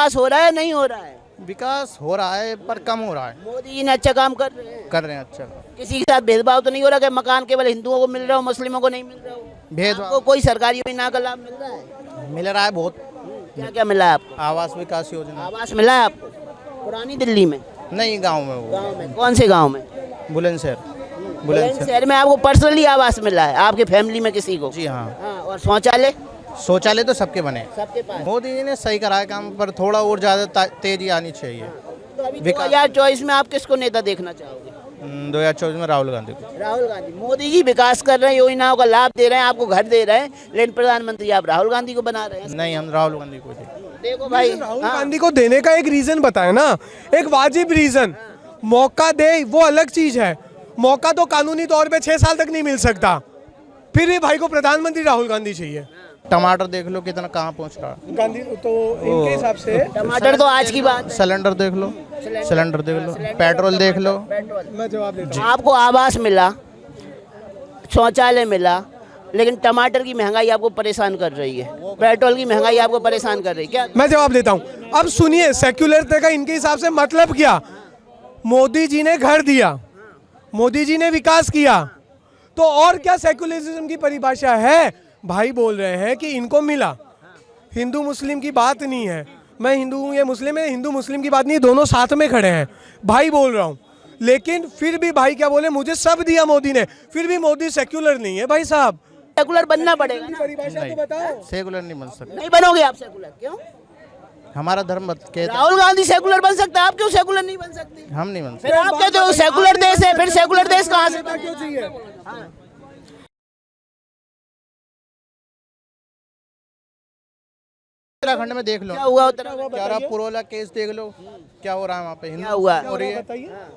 विकास हो रहा है नहीं हो रहा है? विकास हो रहा है पर कम हो रहा है। मोदी जी ने अच्छा काम कर रहे हैं। अच्छा। किसी के साथ भेदभाव तो नहीं हो रहा कि मकान केवल हिंदुओं को मिल रहा हो, मुस्लिमों को नहीं मिल रहा हो? भेदभाव आपको कोई सरकारी योजना का लाभ मिल रहा है? मिल रहा है बहुत। क्या क्या मिला है आपको? आवास विकास योजना। आवास मिला है आपको? पुरानी दिल्ली में? नहीं, गांव में। वो गाँव में? कौन से गाँव में? बुलंदशहर। बुलंदशहर में आपको पर्सनली आवास मिला है, आपके फैमिली में किसी को? जी हाँ। और शौचालय? शौचालय तो सबके बने। सबके पास। मोदी जी ने सही कराया काम, पर थोड़ा और ज्यादा तेजी आनी चाहिए। तो अभी 2024 में आप किसको नेता देखना चाहोगे? 2024 में राहुल गांधी को। राहुल गांधी। मोदी जी विकास कर रहे हैं, योजनाओं का लाभ दे रहे हैं, आपको घर दे रहे हैं, लेकिन प्रधानमंत्री आप राहुल गांधी को बना रहे हैं। नहीं, हम राहुल गांधी को देखो भाई, राहुल गांधी को देने का एक रीजन बताए ना, एक वाजिब रीजन। मौका दे वो अलग चीज है, मौका तो कानूनी तौर पे 6 साल तक नहीं मिल सकता, फिर भी भाई को प्रधानमंत्री राहुल गांधी चाहिए। टमाटर देख लो कितना कहाँ पहुँच रहा है। गांधी तो इनके हिसाब से टमाटर तो आज की बात है। सिलेंडर देख लो, पेट्रोल देख लो। मैं जवाब देता हूं। आपको आवास मिला, शौचालय मिला, लेकिन टमाटर की महंगाई आपको परेशान कर रही है, पेट्रोल की महंगाई आपको परेशान कर रही है। क्या? मैं जवाब देता हूँ। अब सुनिए, सेक्युलर का इनके हिसाब से मतलब क्या? मोदी जी ने घर दिया, मोदी जी ने विकास किया, तो और क्या सेक्युलरिज्म की परिभाषा है? भाई बोल रहे हैं कि इनको मिला, हिंदू मुस्लिम की बात नहीं है, मैं हिंदू हूँ ये मुस्लिम है, हिंदू मुस्लिम की बात नहीं, दोनों साथ में खड़े हैं, भाई बोल रहा हूँ। लेकिन फिर भी भाई क्या बोले, मुझे सब दिया मोदी ने, फिर भी मोदी सेक्युलर नहीं है भाई साहब। सेकुलर बनना पड़ेगा ना। परिभाषा तो बताओ। सेकुलर नहीं बन सकता, नहीं बनोगे आप सेकुलर? क्यों? हमारा धर्म कहता राहुल गांधी सेकुलर बन सकता है, आप क्यों सेकुलर नहीं बन सकते? हम नहीं बन सकते। फिर आप कहते हो सेकुलर देश है, फिर सेकुलर देश कहाँ से? क्यों चाहिए? उत्तराखंड में देख लो क्या हुआ उत्तराखंड? क्या रहा, पुरोला केस देख लो क्या हो रहा है वहाँ पे। क्या हुआ? हो रही है,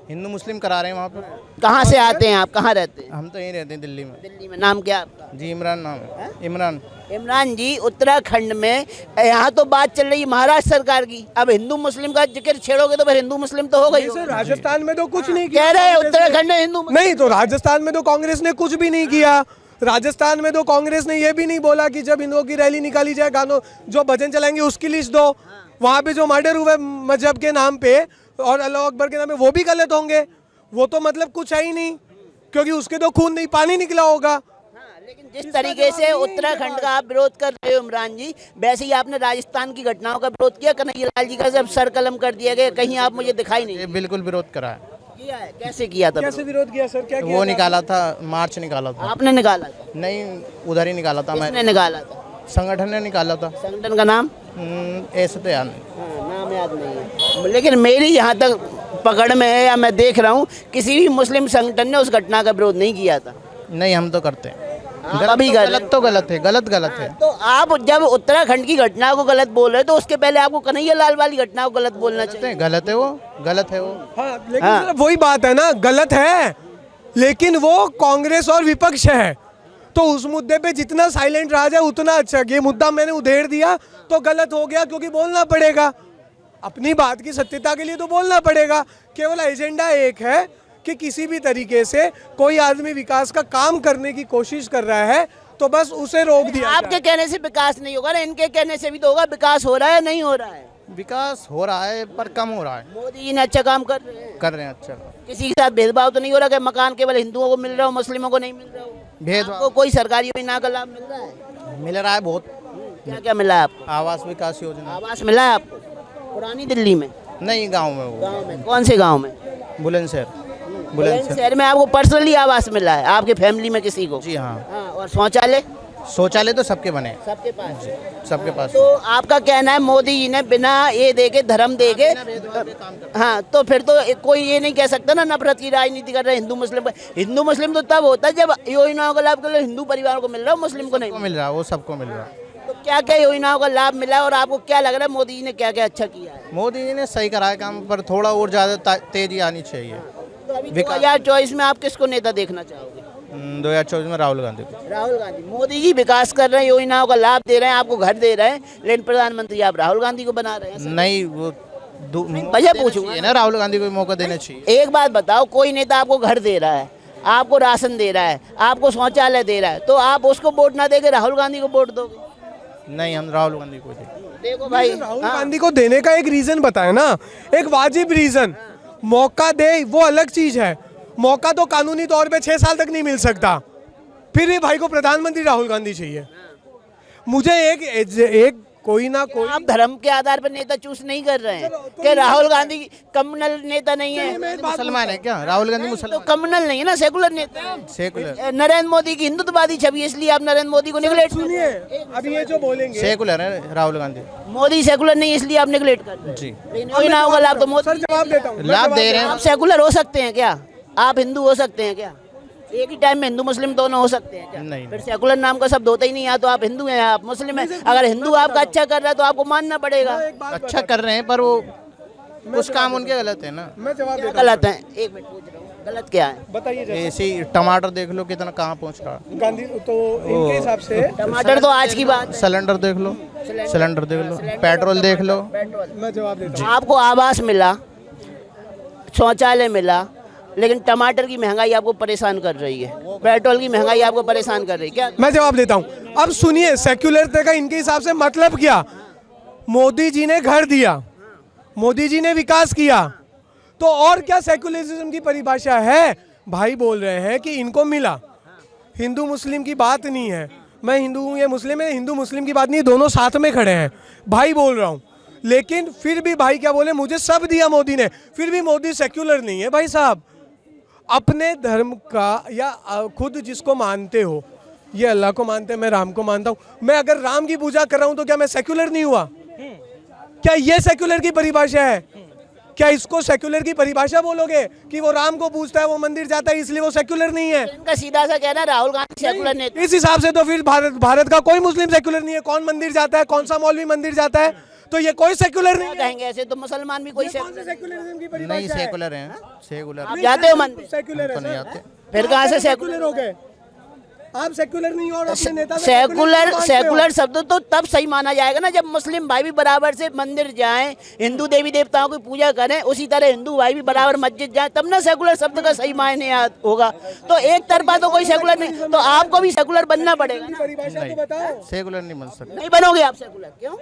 हिंदू मुस्लिम करा रहे हैं वहाँ पे। कहाँ से आते हैं आप, कहाँ रहते हैं? हम तो यहीं रहते हैं दिल्ली में। दिल्ली में। नाम क्या आपका? जी इमरान नाम है। इमरान। इमरान जी, उत्तराखंड में यहाँ तो बात चल रही है महाराष्ट्र सरकार की, अब हिंदू मुस्लिम का जिक्र छेड़ोगे तो फिर हिंदू मुस्लिम तो हो गई। राजस्थान में तो कुछ नहीं किया, कह रहे हैं उत्तराखंड में हिंदू नहीं तो राजस्थान में तो कांग्रेस ने कुछ भी नहीं किया। राजस्थान में तो कांग्रेस ने ये भी नहीं बोला कि जब हिंदुओं की रैली निकाली जाए, गानों जो भजन चलाएंगे उसकी लिस्ट दो। वहाँ पे जो मर्डर हुए मजहब के नाम पे और अल्लाह अकबर के नाम पे, वो भी गलत होंगे। वो तो मतलब कुछ है ही नहीं, क्योंकि उसके तो खून नहीं पानी निकला होगा। लेकिन जिस तरीके से उत्तराखंड का आप विरोध कर रहे हो इमरान जी, वैसे ही आपने राजस्थान की घटनाओं का विरोध किया। कन्हैयालाल जी का जब सर कलम कर दिया गया, कहीं आप मुझे दिखाई नहीं ये बिल्कुल विरोध करा है। किया है। कैसे किया था? कैसे विरोध किया सर? क्या वो निकाला था, मार्च निकाला था। आपने निकाला था? नहीं, उधर ही निकाला था। किसने निकाला था? संगठन ने निकाला था। संगठन का नाम? ऐसे तो याद नहीं। नाम याद नहीं है, लेकिन मेरी यहाँ तक पकड़ में है या मैं देख रहा हूँ, किसी भी मुस्लिम संगठन ने उस घटना का विरोध नहीं किया था। नहीं, हम तो करते हैं। गलत तो गलत है, गलत है। तो आप जब उत्तराखंड की घटना को गलत बोल रहे, तो उसके पहले आपको कन्हैयालाल वाली घटना को गलत बोलना चाहिए। गलत है वो, गलत है वो। हाँ, लेकिन सिर्फ वही बात है ना, गलत है, लेकिन वो कांग्रेस और विपक्ष है, तो उस मुद्दे पे जितना साइलेंट रहा जाए उतना अच्छा। ये मुद्दा मैंने उधेड़ दिया तो गलत हो गया, क्योंकि बोलना पड़ेगा अपनी बात की सत्यता के लिए, तो बोलना पड़ेगा। केवल एजेंडा एक है कि किसी भी तरीके से कोई आदमी विकास का काम करने की कोशिश कर रहा है तो बस उसे रोक दिया। आपके कहने से विकास नहीं होगा ना, इनके कहने से भी तो होगा। विकास हो रहा है नहीं हो रहा है? विकास हो रहा है पर कम हो रहा है। मोदी जी ने अच्छा काम कर रहे हैं। अच्छा। किसी के साथ भेदभाव तो नहीं हो रहा कि मकान केवल हिंदुओं को मिल रहा हो, मुस्लिमों को नहीं मिल रहा हो? भेदभाव आपको कोई सरकारी योजना का लाभ मिल रहा है? मिल रहा है बहुत। क्या क्या मिला है आपको? आवास विकास योजना। आवास मिला है आपको? पुरानी दिल्ली में? नहीं, गांव में। वो गाँव में? कौन से गाँव में? बुलंदशहर। शहर में आपको पर्सनली आवास मिला है, आपके फैमिली में किसी को? जी हाँ। और शौचालय? शौचालय तो सबके बने, सबके पास। सबके पास। तो आपका कहना है मोदी जी ने बिना ये देके, धर्म देके, हाँ, तो फिर तो कोई ये नहीं कह सकता ना नफरत की राजनीति कर रहे हैं हिंदू मुस्लिम। हिंदू मुस्लिम तो तब होता है जब योजनाओं का लाभ केवल हिंदू परिवार को मिल रहा है, मुस्लिम को नहीं मिल रहा है। वो सबको मिल रहा है। तो क्या क्या योजनाओं का लाभ मिला और आपको क्या लग रहा है मोदी जी ने क्या क्या अच्छा किया है? मोदी जी ने सही कराया काम, पर थोड़ा और ज्यादा तेजी आनी चाहिए। तो अभी 2024 में आप किसको नेता देखना चाहोगे? 2024 में राहुल गांधी को। राहुल गांधी। मोदी जी विकास कर रहे हैं, योजनाओं का लाभ दे रहे हैं, आपको घर दे रहे हैं, लेकिन प्रधानमंत्री आप राहुल गांधी को बना रहे हैं। नहीं, वो वजह पूछूंगा ना, राहुल गांधी को मौका देना चाहिए। एक बात बताओ, कोई नेता आपको घर दे रहा है, आपको राशन दे रहा है, आपको शौचालय दे रहा है, तो आप उसको वोट ना देके राहुल गांधी को वोट दोगे? नहीं, हम राहुल गांधी को देंगे। देखो भाई, राहुल गांधी को देने का एक रीजन बताए ना, एक वाजिब रीजन। मौका दे वो अलग चीज है, मौका तो कानूनी तौर पे 6 साल तक नहीं मिल सकता, फिर भी भाई को प्रधानमंत्री राहुल गांधी चाहिए। मुझे एक कोई ना कोई, आप धर्म के आधार पर नेता चूज नहीं कर रहे हैं कि राहुल गांधी कम्युनल नेता नहीं है, मुसलमान है क्या राहुल गांधी? तो मुसलमान, कम्युनल नहीं है ना, सेकुलर नेता है। सेकुलर, नरेंद्र मोदी की हिंदुत्ववादी छवि, इसलिए आप नरेंद्र मोदी को निगलेक्ट सुनिए अब ये जो बोलेंगे, सेकुलर है राहुल गांधी मोदी सेकुलर नहीं है, इसलिए आप निगलेक्ट कर रहे हैं। जी। लेकिन कोई ना होगा लाभ तो मोदी। सर जवाब देता हूँ, लाभ दे रहे हैं। आप सेकुलर हो सकते हैं क्या? आप हिंदू हो सकते हैं क्या? एक ही टाइम में हिंदू मुस्लिम दोनों हो सकते हैं क्या? नहीं। फिर सेकुलर नाम का शब्द होता ही नहीं है, तो आप हिंदू हैं, आप मुस्लिम हैं। अगर हिंदू आपका अच्छा कर रहा है तो आपको मानना पड़ेगा। अच्छा कर रहे हैं, पर वो कुछ काम उनके गलत है ना। मैं जवाब क्या देता गलत है? एक मिनट पूछ रहा हूँ, गलत क्या है? हूँ, बताइए जरा। ऐसे ही टमाटर देख लो कितना कहाँ पहुँच रहा है। गांधी तो इनके हिसाब से, टमाटर तो आज की बात है। सिलेंडर देख लो, सिलेंडर देख लो, पेट्रोल देख लो। मैं जवाब देता हूँ। आपको आवास मिला, शौचालय मिला, लेकिन टमाटर की महंगाई आपको परेशान कर रही है, पेट्रोल की महंगाई आपको परेशान कर रही है क्या? मैं जवाब देता हूँ। अब सुनिए, सेक्युलरिटी का इनके हिसाब से मतलब क्या? मोदी जी ने घर दिया, मोदी जी ने विकास किया, तो और क्या सेक्युलरिज्म की परिभाषा है? भाई बोल रहे हैं कि इनको मिला, हिंदू मुस्लिम की बात नहीं है, मैं हिंदू हूँ ये मुस्लिम है, हिंदू मुस्लिम की बात नहीं, दोनों साथ में खड़े हैं, भाई बोल रहा हूँ। लेकिन फिर भी भाई क्या बोले, मुझे सब दिया मोदी ने, फिर भी मोदी सेक्युलर नहीं है भाई साहब। अपने धर्म का या खुद जिसको मानते हो, ये अल्लाह को मानते हैं, मैं राम को मानता हूँ, मैं अगर राम की पूजा कर रहा हूँ तो क्या मैं सेक्युलर नहीं हुआ? क्या ये सेक्युलर की परिभाषा है? क्या इसको सेक्युलर की परिभाषा बोलोगे कि वो राम को पूजता है, वो मंदिर जाता है, इसलिए वो सेक्युलर नहीं है? इनका सीधा सा कहना राहुल गांधी सेकुलर नेता। इस हिसाब से तो फिर भारत का कोई मुस्लिम सेक्युलर नहीं है। कौन मंदिर जाता है, कौन सा मौलवी मंदिर जाता है, तो ये कोई सेक्युलर नहीं है। कहेंगे ऐसे तो मुसलमान भी कोई कौन से सेक्युलरिज्म की परिभाषा नहीं, है? सेकुलर है, सेकुलर। आप जाते हो मंदिर? सेक्युलर तो नहीं है आते। फिर कहाँ से सेक्युलर सेकुलर हो गए? आप सेक्युलर नहीं हो और अपने नेता सेकुलर शब्द तो तब सही माना जाएगा ना जब मुस्लिम भाई भी बराबर से मंदिर जाएं, हिंदू देवी देवताओं की पूजा करें, उसी तरह हिंदू भाई भी बराबर मस्जिद जाएं, तब ना सेकुलर शब्द का सही मायने होगा। तो एक तरफा तो कोई सेकुलर नहीं, तो आपको भी सेकुलर बनना पड़ेगा ना। परिभाषा तो बताओ। सेकुलर नहीं बन सकता, नहीं बनोगे आप सेकुलर, क्यों?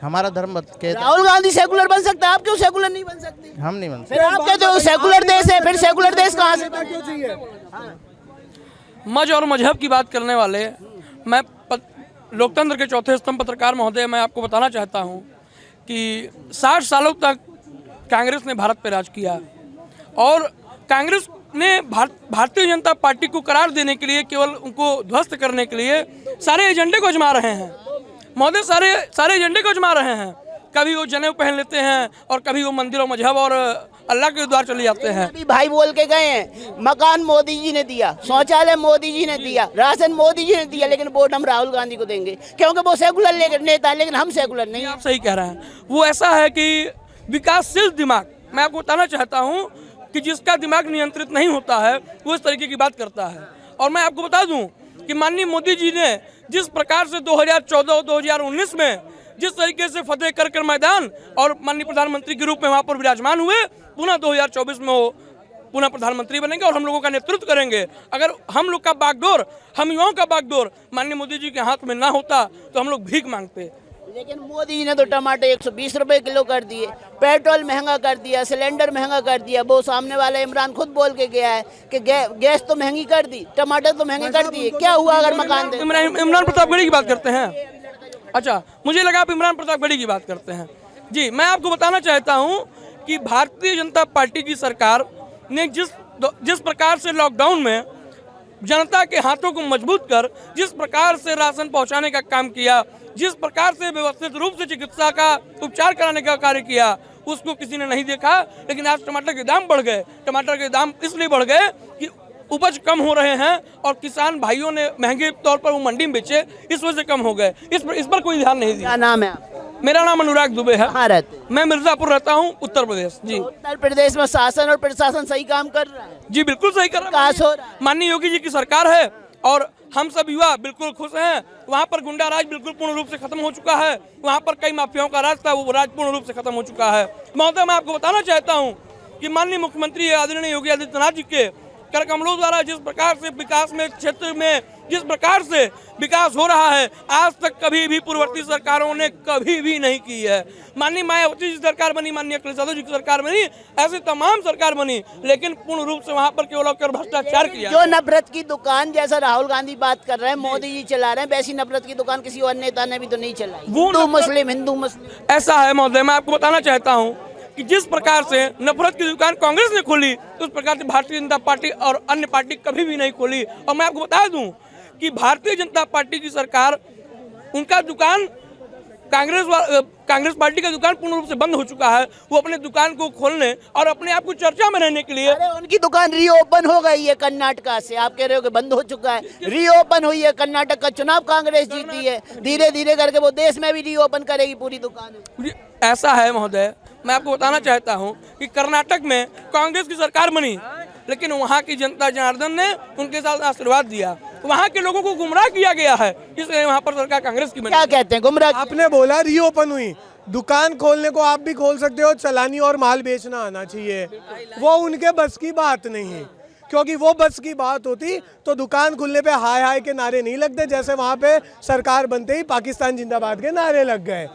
हमारा धर्म कहता है राहुल गांधी सेकुलर बन सकता है, आप क्यों सेकुलर नहीं बन सकते? हम नहीं बन फिर आप कहते हो सेकुलर देश है, फिर सेकुलर देश कहाँ से? क्यों चाहिए? मज और मजहब की बात करने वाले मैं लोकतंत्र के चौथे स्तंभ पत्रकार महोदय, मैं आपको बताना चाहता हूं कि 60 सालों तक कांग्रेस ने भारत पर राज किया और कांग्रेस ने भारतीय जनता पार्टी को करार देने के लिए, केवल उनको ध्वस्त करने के लिए सारे एजेंडे को आजमा रहे हैं महोदय, सारे एजेंडे को आजमा रहे हैं। कभी वो जनेऊ पहन लेते हैं और कभी वो मंदिरों मजहब और अल्लाह के द्वार चले जाते हैं। अभी भाई बोल के गए हैं, मकान मोदी जी ने दिया, शौचालय मोदी जी ने दिया, राशन मोदी जी ने दिया, लेकिन वोट हम राहुल गांधी को देंगे क्योंकि वो सेकुलर नेता है, लेकिन हम सेकुलर नहीं। आप सही कह रहे हैं। वो ऐसा है कि विकासशील दिमाग, मैं आपको बताना चाहता हूँ कि जिसका दिमाग नियंत्रित नहीं होता है वो इस तरीके की बात करता है। और मैं आपको बता दूं कि माननीय मोदी जी ने जिस प्रकार से 2014-2019 में जिस तरीके से फतेह कर मैदान और माननीय प्रधानमंत्री के रूप में वहाँ पर विराजमान हुए, पुनः 2024 में वो पुनः प्रधानमंत्री बनेंगे और हम लोगों का नेतृत्व करेंगे। अगर हम लोग का बागडोर, हम युवाओं का बागडोर माननीय मोदी जी के हाथ में ना होता तो हम लोग भीख मांगते। लेकिन मोदी जी ने तो टमाटर 120 रुपए किलो कर दिए, पेट्रोल महंगा कर दिया, सिलेंडर महंगा कर दिया। वो सामने वाला इमरान खुद बोल के गया है कि गैस तो महंगी कर दी, टमाटर तो महंगे कर दिए। क्या हुआ अगर मकान दे? इमरान प्रतापगढ़ी की बात करते हैं? अच्छा, मुझे लगा आप इमरान प्रतापगढ़ी की बात करते हैं। जी, मैं आपको बताना चाहता हूं कि भारतीय जनता पार्टी की सरकार ने जिस प्रकार से लॉकडाउन में जनता के हाथों को मजबूत कर जिस प्रकार से राशन पहुंचाने का काम किया, जिस प्रकार से व्यवस्थित रूप से चिकित्सा का उपचार कराने का कार्य किया, उसको किसी ने नहीं देखा। लेकिन आज टमाटर के दाम बढ़ गए। टमाटर के दाम इसलिए बढ़ गए कि उपज कम हो रहे हैं और किसान भाइयों ने महंगे तौर पर वो मंडी में बेचे, इस वजह से कम हो गए। इस पर कोई ध्यान नहीं दिया। क्या नाम है आपका? मेरा नाम अनुराग दुबे है। कहाँ रहते हैं? मैं मिर्जापुर रहता हूँ, उत्तर प्रदेश। जी, उत्तर प्रदेश में शासन और प्रशासन सही काम कर रहा है? जी बिल्कुल सही कर रहा विकास हो रहा है? है। माननीय योगी जी की सरकार है और हम सब युवा बिल्कुल खुश हैं। वहाँ पर गुंडा राज बिल्कुल पूर्ण रूप से खत्म हो चुका है। वहाँ पर कई माफियाओं का राज था, वो राज पूर्ण रूप से खत्म हो चुका है। महोदय, मैं आपको बताना चाहता हूँ कि माननीय मुख्यमंत्री आदरणीय योगी आदित्यनाथ जी के कर कमलों द्वारा जिस प्रकार से विकास में क्षेत्र में जिस प्रकार से विकास हो रहा है आज तक कभी भी पूर्ववर्ती सरकारों ने कभी भी नहीं की है। माननीय मायावती जी सरकार बनी, माननीय अखिलेश यादव जी की सरकार बनी, ऐसी तमाम सरकार बनी, लेकिन पूर्ण रूप से वहां पर केवल और भ्रष्टाचार किया। जो नफरत की दुकान जैसा राहुल गांधी बात कर रहे हैं, मोदी जी चला रहे हैं, वैसी नफरत की दुकान किसी और नेता ने भी तो नहीं चलाई। हिंदू मुस्लिम ऐसा है महोदय, मैं आपको बताना चाहता हूँ कि जिस प्रकार से नफरत की दुकान कांग्रेस ने खोली, उस प्रकार से भारतीय जनता पार्टी और अन्य पार्टी कभी भी नहीं खोली। और मैं आपको बता दूं कि भारतीय जनता पार्टी की सरकार, उनका दुकान कांग्रेस पार्टी का दुकान पूर्ण रूप से बंद हो चुका है। वो अपने दुकान को खोलने और अपने आप को चर्चा में रहने के लिए, अरे उनकी दुकान रीओपन हो गई है कर्नाटका से, आप कह रहे हो कि बंद हो चुका है, रीओपन हुई है। कर्नाटक का चुनाव कांग्रेस जीती है, धीरे धीरे करके वो देश में भी रीओपन करेगी पूरी दुकान। ऐसा है महोदय, मैं आपको बताना चाहता हूं कि कर्नाटक में कांग्रेस की सरकार बनी, लेकिन वहां की जनता जनार्दन ने उनके साथ आशीर्वाद दिया। वहां के लोगों को गुमराह किया गया है, इसलिए वहां पर सरकार कांग्रेस की बनी। क्या कहते हैं गुमराह? आपने बोला रीओपन हुई, दुकान खोलने को आप भी खोल सकते हो, चलानी और माल बेचना आना चाहिए। वो उनके बस की बात नहीं है, क्योंकि वो बस की बात होती तो दुकान खुलने पे हाय हाय के नारे नहीं लगते, जैसे वहाँ पे सरकार बनते ही पाकिस्तान जिंदाबाद के नारे लग गए।